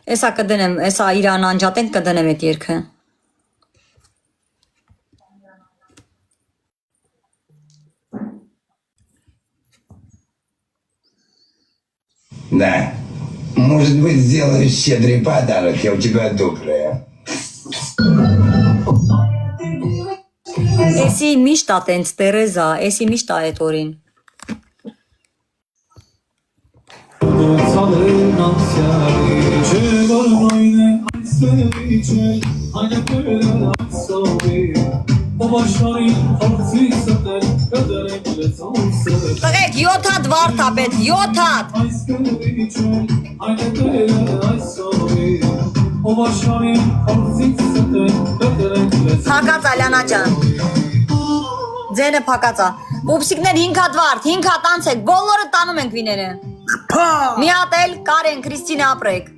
Էսա կդնեմ, էսա իրան անջատենք կդնեմ այդ երգը։ Да. Может быть, сделаю щедрый подарок, я у тебя добрая. Էսի միշտ ա տենց Տերեզա, էսի միշտ ա այդ օրին։ Տղեկ 7 հատ վարդ ա պետք, 7 հատ։ Փակած Ալյանա ջան։ Ձենը փակած ա։ Պուպսիկներ 5 հատ վարդ, 5 հատ անցեք, բոլորը տանում ենք վիները։ Մի հատ էլ Կարեն, Քրիստինա ապրեք։